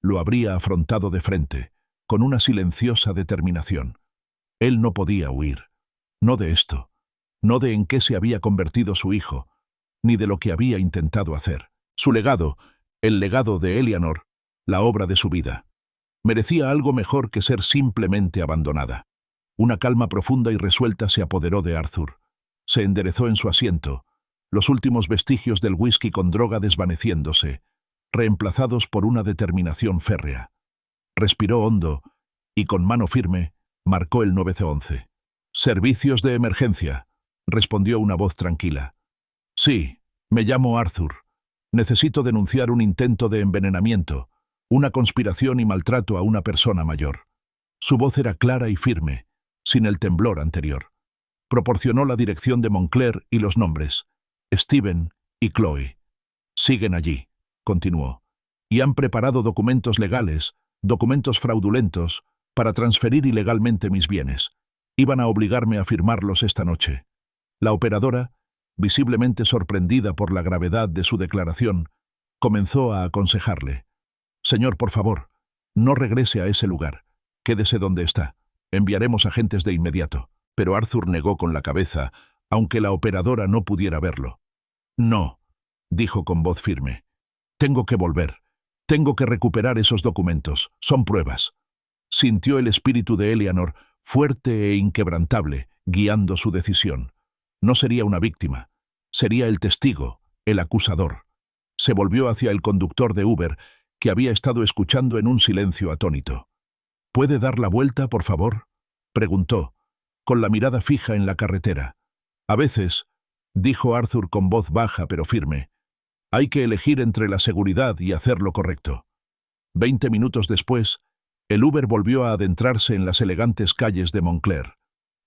Lo habría afrontado de frente, con una silenciosa determinación. Él no podía huir. No de esto. No de en qué se había convertido su hijo, ni de lo que había intentado hacer. Su legado, el legado de Eleanor, la obra de su vida, merecía algo mejor que ser simplemente abandonada. Una calma profunda y resuelta se apoderó de Arthur. Se enderezó en su asiento, los últimos vestigios del whisky con droga desvaneciéndose, reemplazados por una determinación férrea. Respiró hondo y con mano firme marcó el 911. «Servicios de emergencia», respondió una voz tranquila. «Sí, me llamo Arthur. Necesito denunciar un intento de envenenamiento, una conspiración y maltrato a una persona mayor». Su voz era clara y firme, sin el temblor anterior. Proporcionó la dirección de Montclair y los nombres, Steven y Chloe. «Siguen allí», continuó, «y han preparado documentos legales, documentos fraudulentos, para transferir ilegalmente mis bienes. Iban a obligarme a firmarlos esta noche». La operadora, visiblemente sorprendida por la gravedad de su declaración, comenzó a aconsejarle. «Señor, por favor, no regrese a ese lugar. Quédese donde está. Enviaremos agentes de inmediato». Pero Arthur negó con la cabeza, aunque la operadora no pudiera verlo. «No», dijo con voz firme. «Tengo que volver. Tengo que recuperar esos documentos. Son pruebas». Sintió el espíritu de Eleanor, fuerte e inquebrantable, guiando su decisión. No sería una víctima. Sería el testigo, el acusador. Se volvió hacia el conductor de Uber, que había estado escuchando en un silencio atónito. «¿Puede dar la vuelta, por favor?», preguntó, con la mirada fija en la carretera. A veces, dijo Arthur con voz baja pero firme. Hay que elegir entre la seguridad y hacer lo correcto. 20 minutos después, el Uber volvió a adentrarse en las elegantes calles de Montclair.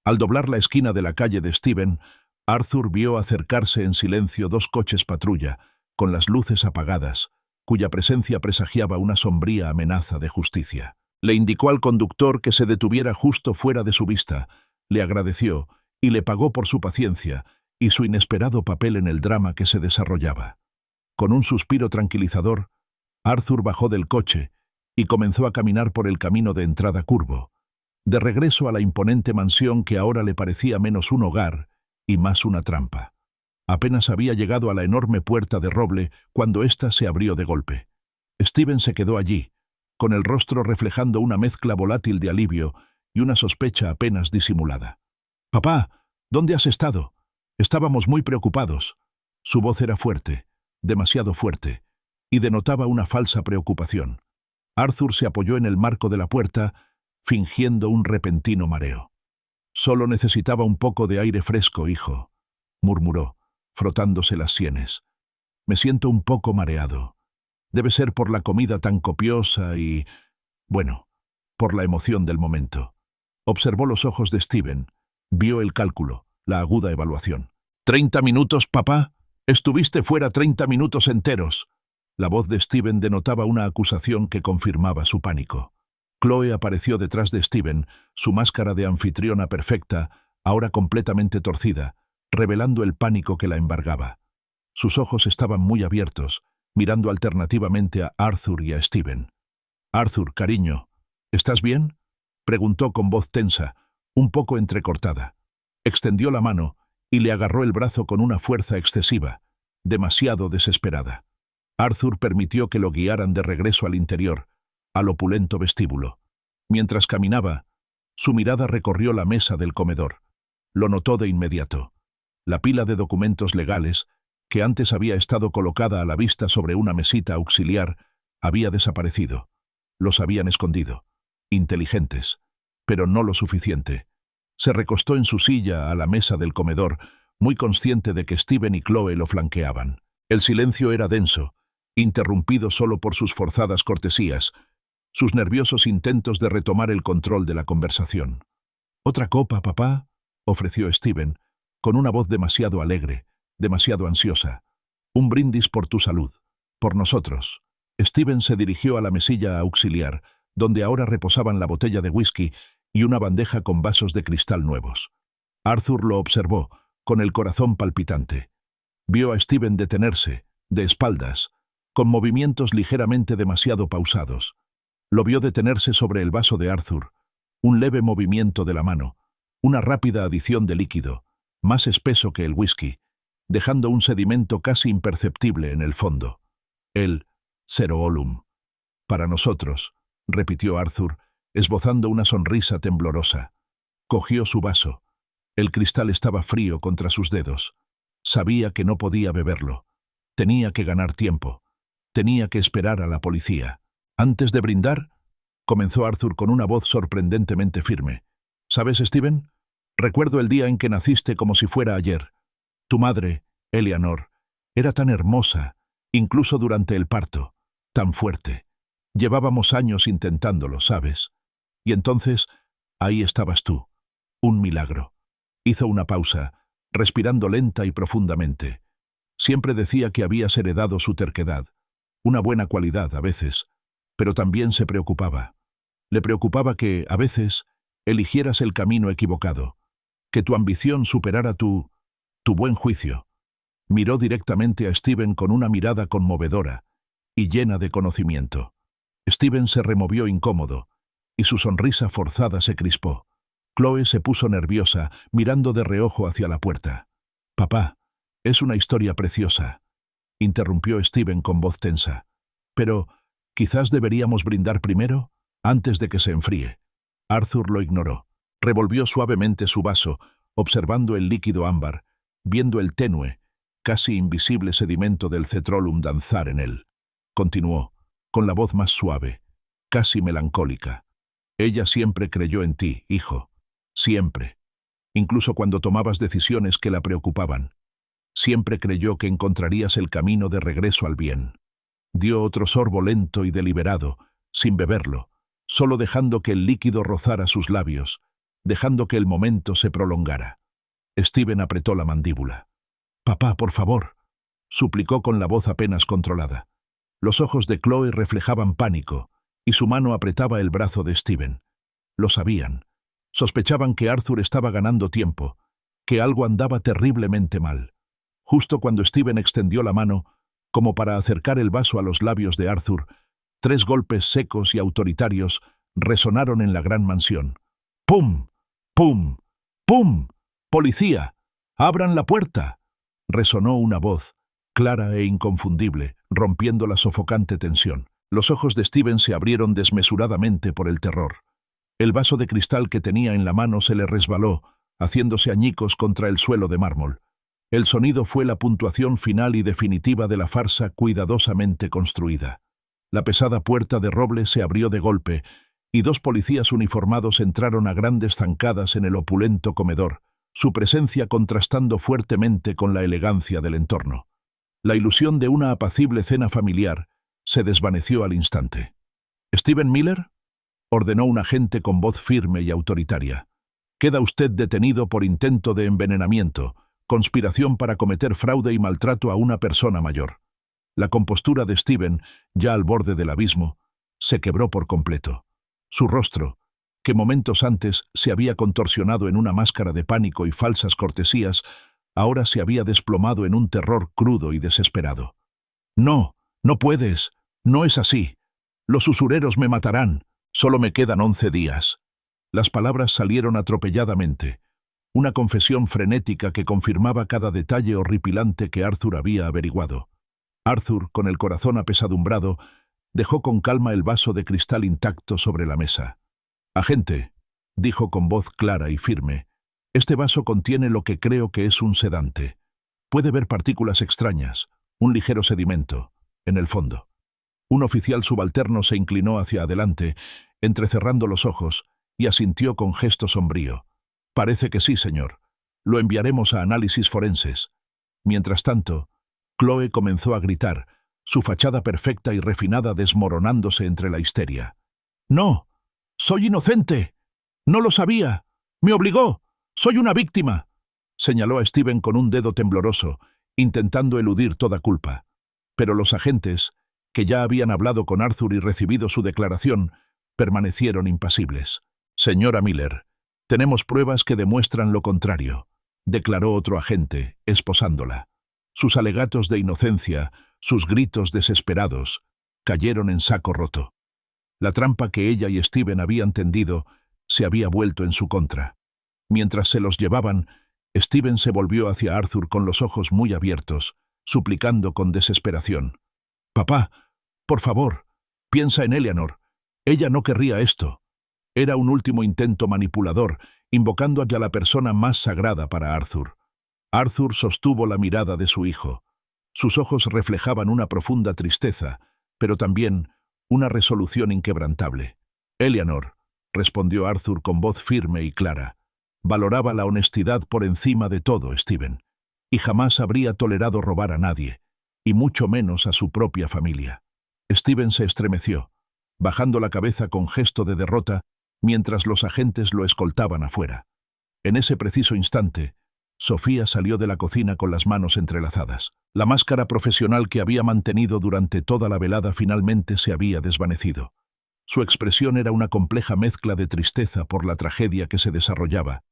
Al doblar la esquina de la calle de Stephen, Arthur vio acercarse en silencio 2 coches patrulla, con las luces apagadas, cuya presencia presagiaba una sombría amenaza de justicia. Le indicó al conductor que se detuviera justo fuera de su vista, le agradeció y le pagó por su paciencia y su inesperado papel en el drama que se desarrollaba. Con un suspiro tranquilizador, Arthur bajó del coche y comenzó a caminar por el camino de entrada curvo, de regreso a la imponente mansión que ahora le parecía menos un hogar y más una trampa. Apenas había llegado a la enorme puerta de roble cuando ésta se abrió de golpe. Stephen se quedó allí, con el rostro reflejando una mezcla volátil de alivio y una sospecha apenas disimulada. «Papá, ¿dónde has estado? Estábamos muy preocupados». Su voz era fuerte, demasiado fuerte, y denotaba una falsa preocupación. Arthur se apoyó en el marco de la puerta, fingiendo un repentino mareo. «Solo necesitaba un poco de aire fresco, hijo», murmuró, frotándose las sienes. «Me siento un poco mareado. Debe ser por la comida tan copiosa y... bueno, por la emoción del momento». Observó los ojos de Stephen, vio el cálculo, la aguda evaluación. «¿30 minutos, papá? Estuviste fuera 30 minutos enteros». La voz de Stephen denotaba una acusación que confirmaba su pánico. Chloe apareció detrás de Stephen, su máscara de anfitriona perfecta, ahora completamente torcida, revelando el pánico que la embargaba. Sus ojos estaban muy abiertos, mirando alternativamente a Arthur y a Stephen. «Arthur, cariño, ¿estás bien?», preguntó con voz tensa, un poco entrecortada. Extendió la mano y le agarró el brazo con una fuerza excesiva, demasiado desesperada. Arthur permitió que lo guiaran de regreso al interior, al opulento vestíbulo. Mientras caminaba, su mirada recorrió la mesa del comedor. Lo notó de inmediato. La pila de documentos legales, que antes había estado colocada a la vista sobre una mesita auxiliar, había desaparecido. Los habían escondido. Inteligentes, pero no lo suficiente. Se recostó en su silla a la mesa del comedor, muy consciente de que Stephen y Chloe lo flanqueaban. El silencio era denso, interrumpido solo por sus forzadas cortesías, sus nerviosos intentos de retomar el control de la conversación. «¿Otra copa, papá?», ofreció Stephen, con una voz demasiado alegre, demasiado ansiosa. «Un brindis por tu salud, por nosotros». Stephen se dirigió a la mesilla auxiliar, donde ahora reposaban la botella de whisky y una bandeja con vasos de cristal nuevos. Arthur lo observó, con el corazón palpitante. Vio a Stephen detenerse, de espaldas, con movimientos ligeramente demasiado pausados. Lo vio detenerse sobre el vaso de Arthur, un leve movimiento de la mano, una rápida adición de líquido, más espeso que el whisky, dejando un sedimento casi imperceptible en el fondo. El Ceroolum. «Para nosotros», repitió Arthur, esbozando una sonrisa temblorosa. Cogió su vaso. El cristal estaba frío contra sus dedos. Sabía que no podía beberlo. Tenía que ganar tiempo. Tenía que esperar a la policía. «Antes de brindar», comenzó Arthur con una voz sorprendentemente firme. «¿Sabes, Stephen? Recuerdo el día en que naciste como si fuera ayer. Tu madre, Eleanor, era tan hermosa, incluso durante el parto, tan fuerte. Llevábamos años intentándolo, ¿sabes? Y entonces, ahí estabas tú. Un milagro». Hizo una pausa, respirando lenta y profundamente. Siempre decía que habías heredado su terquedad, una buena cualidad a veces, pero también se preocupaba. Le preocupaba que, a veces, eligieras el camino equivocado, que tu ambición superara tu buen juicio. Miró directamente a Stephen con una mirada conmovedora y llena de conocimiento. Stephen se removió incómodo, y su sonrisa forzada se crispó. Chloe se puso nerviosa, mirando de reojo hacia la puerta. «Papá, es una historia preciosa», interrumpió Stephen con voz tensa. «Pero, quizás deberíamos brindar primero, antes de que se enfríe». Arthur lo ignoró. Revolvió suavemente su vaso, observando el líquido ámbar, viendo el tenue, casi invisible sedimento del cetrolum danzar en él. Continuó, con la voz más suave, casi melancólica. «Ella siempre creyó en ti, hijo. Siempre. Incluso cuando tomabas decisiones que la preocupaban. Siempre creyó que encontrarías el camino de regreso al bien. Dio otro sorbo lento y deliberado, sin beberlo, solo dejando que el líquido rozara sus labios, dejando que el momento se prolongara. Steven apretó la mandíbula. «Papá, por favor», suplicó con la voz apenas controlada. Los ojos de Chloe reflejaban pánico, y su mano apretaba el brazo de Steven. Lo sabían. Sospechaban que Arthur estaba ganando tiempo, que algo andaba terriblemente mal. Justo cuando Steven extendió la mano, como para acercar el vaso a los labios de Arthur, 3 golpes secos y autoritarios resonaron en la gran mansión. ¡Pum! ¡Pum! ¡Pum! ¡Policía! ¡Abran la puerta!, resonó una voz, clara e inconfundible, rompiendo la sofocante tensión. Los ojos de Steven se abrieron desmesuradamente por el terror. El vaso de cristal que tenía en la mano se le resbaló, haciéndose añicos contra el suelo de mármol. El sonido fue la puntuación final y definitiva de la farsa cuidadosamente construida. La pesada puerta de roble se abrió de golpe, y 2 policías uniformados entraron a grandes zancadas en el opulento comedor, su presencia contrastando fuertemente con la elegancia del entorno. La ilusión de una apacible cena familiar se desvaneció al instante. «¿Steven Miller?», ordenó un agente con voz firme y autoritaria. «Queda usted detenido por intento de envenenamiento, conspiración para cometer fraude y maltrato a una persona mayor». La compostura de Steven, ya al borde del abismo, se quebró por completo. Su rostro, que momentos antes se había contorsionado en una máscara de pánico y falsas cortesías, ahora se había desplomado en un terror crudo y desesperado. «No, no puedes, no es así. Los usureros me matarán, solo me quedan 11 días». Las palabras salieron atropelladamente, una confesión frenética que confirmaba cada detalle horripilante que Arthur había averiguado. Arthur, con el corazón apesadumbrado, dejó con calma el vaso de cristal intacto sobre la mesa. «Agente», dijo con voz clara y firme, «este vaso contiene lo que creo que es un sedante. Puede ver partículas extrañas, un ligero sedimento, en el fondo». Un oficial subalterno se inclinó hacia adelante, entrecerrando los ojos, y asintió con gesto sombrío. «Parece que sí, señor. Lo enviaremos a análisis forenses». Mientras tanto, Chloe comenzó a gritar, su fachada perfecta y refinada desmoronándose entre la histeria. «¡No! ¡Soy inocente! ¡No lo sabía! ¡Me obligó! ¡Soy una víctima!», señaló a Steven con un dedo tembloroso, intentando eludir toda culpa. Pero los agentes, que ya habían hablado con Arthur y recibido su declaración, permanecieron impasibles. «Señora Miller, tenemos pruebas que demuestran lo contrario», declaró otro agente, esposándola. Sus alegatos de inocencia, sus gritos desesperados, cayeron en saco roto. La trampa que ella y Steven habían tendido se había vuelto en su contra. Mientras se los llevaban, Steven se volvió hacia Arthur con los ojos muy abiertos, suplicando con desesperación. «Papá, por favor, piensa en Eleanor. Ella no querría esto». Era un último intento manipulador, invocando a la persona más sagrada para Arthur. Arthur sostuvo la mirada de su hijo. Sus ojos reflejaban una profunda tristeza, pero también una resolución inquebrantable. «Eleanor», respondió Arthur con voz firme y clara, «valoraba la honestidad por encima de todo, Steven, y jamás habría tolerado robar a nadie, y mucho menos a su propia familia». Steven se estremeció, bajando la cabeza con gesto de derrota, mientras los agentes lo escoltaban afuera. En ese preciso instante, Sofía salió de la cocina con las manos entrelazadas. La máscara profesional que había mantenido durante toda la velada finalmente se había desvanecido. Su expresión era una compleja mezcla de tristeza por la tragedia que se desarrollaba,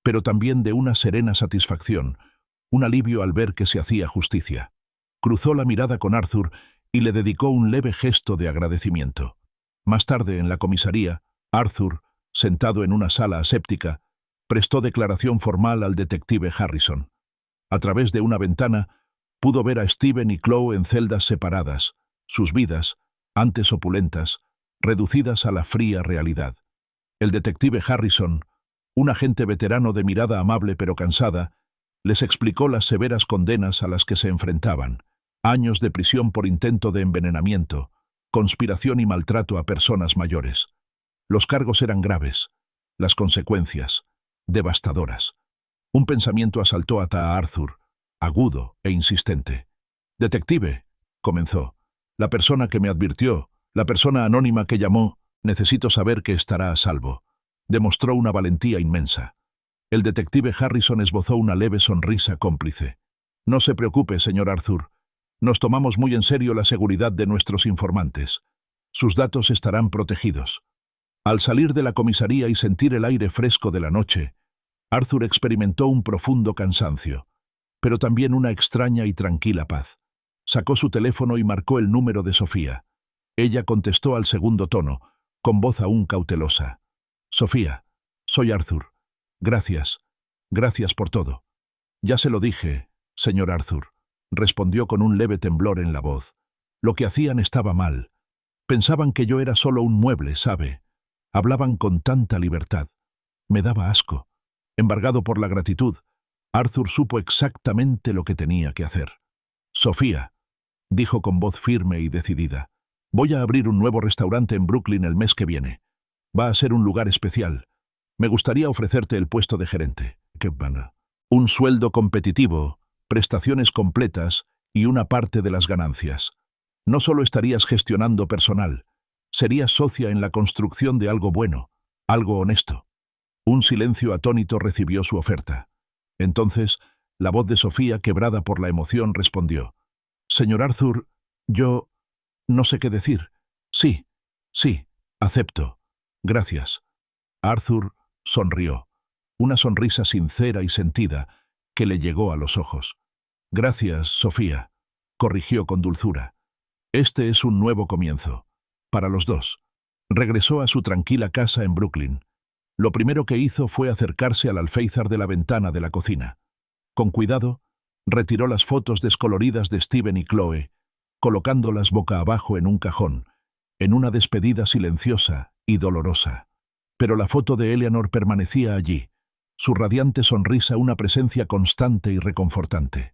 pero también de una serena satisfacción, un alivio al ver que se hacía justicia. Cruzó la mirada con Arthur y le dedicó un leve gesto de agradecimiento. Más tarde, en la comisaría, Arthur, sentado en una sala aséptica, prestó declaración formal al detective Harrison. A través de una ventana, pudo ver a Steven y Chloe en celdas separadas, sus vidas, antes opulentas, reducidas a la fría realidad. El detective Harrison, un agente veterano de mirada amable pero cansada, les explicó las severas condenas a las que se enfrentaban: años de prisión por intento de envenenamiento, conspiración y maltrato a personas mayores. Los cargos eran graves, las consecuencias devastadoras. Un pensamiento asaltó a Arthur, agudo e insistente. «Detective», comenzó. «La persona que me advirtió, la persona anónima que llamó, necesito saber que estará a salvo». Demostró una valentía inmensa. El detective Harrison esbozó una leve sonrisa cómplice. «No se preocupe, señor Arthur. Nos tomamos muy en serio la seguridad de nuestros informantes. Sus datos estarán protegidos». Al salir de la comisaría y sentir el aire fresco de la noche, Arthur experimentó un profundo cansancio, pero también una extraña y tranquila paz. Sacó su teléfono y marcó el número de Sofía. Ella contestó al segundo tono, con voz aún cautelosa. «Sofía, soy Arthur. Gracias. Gracias por todo». «Ya se lo dije, señor Arthur», respondió con un leve temblor en la voz. «Lo que hacían estaba mal. Pensaban que yo era solo un mueble, ¿sabe? Hablaban con tanta libertad. Me daba asco». Embargado por la gratitud, Arthur supo exactamente lo que tenía que hacer. «Sofía», dijo con voz firme y decidida, «voy a abrir un nuevo restaurante en Brooklyn el mes que viene. Va a ser un lugar especial. Me gustaría ofrecerte el puesto de gerente. ¿Qué van? Un sueldo competitivo, prestaciones completas y una parte de las ganancias. No solo estarías gestionando personal, serías socia en la construcción de algo bueno, algo honesto». Un silencio atónito recibió su oferta. Entonces, la voz de Sofía, quebrada por la emoción, respondió. «Señor Arthur, yo no sé qué decir. Sí, sí, acepto. Gracias». Arthur sonrió, una sonrisa sincera y sentida que le llegó a los ojos. «Gracias, Sofía», corrigió con dulzura. «Este es un nuevo comienzo. Para los dos». Regresó a su tranquila casa en Brooklyn. Lo primero que hizo fue acercarse al alféizar de la ventana de la cocina. Con cuidado, retiró las fotos descoloridas de Steven y Chloe, colocándolas boca abajo en un cajón, en una despedida silenciosa y dolorosa. Pero la foto de Eleanor permanecía allí, su radiante sonrisa una presencia constante y reconfortante.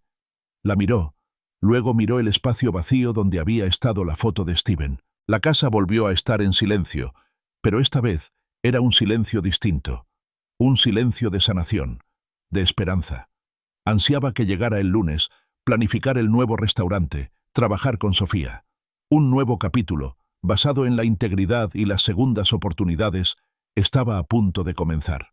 La miró, luego miró el espacio vacío donde había estado la foto de Steven. La casa volvió a estar en silencio, pero esta vez era un silencio distinto, un silencio de sanación, de esperanza. Ansiaba que llegara el lunes, planificar el nuevo restaurante, trabajar con Sofía. Un nuevo capítulo, basado en la integridad y las segundas oportunidades, estaba a punto de comenzar.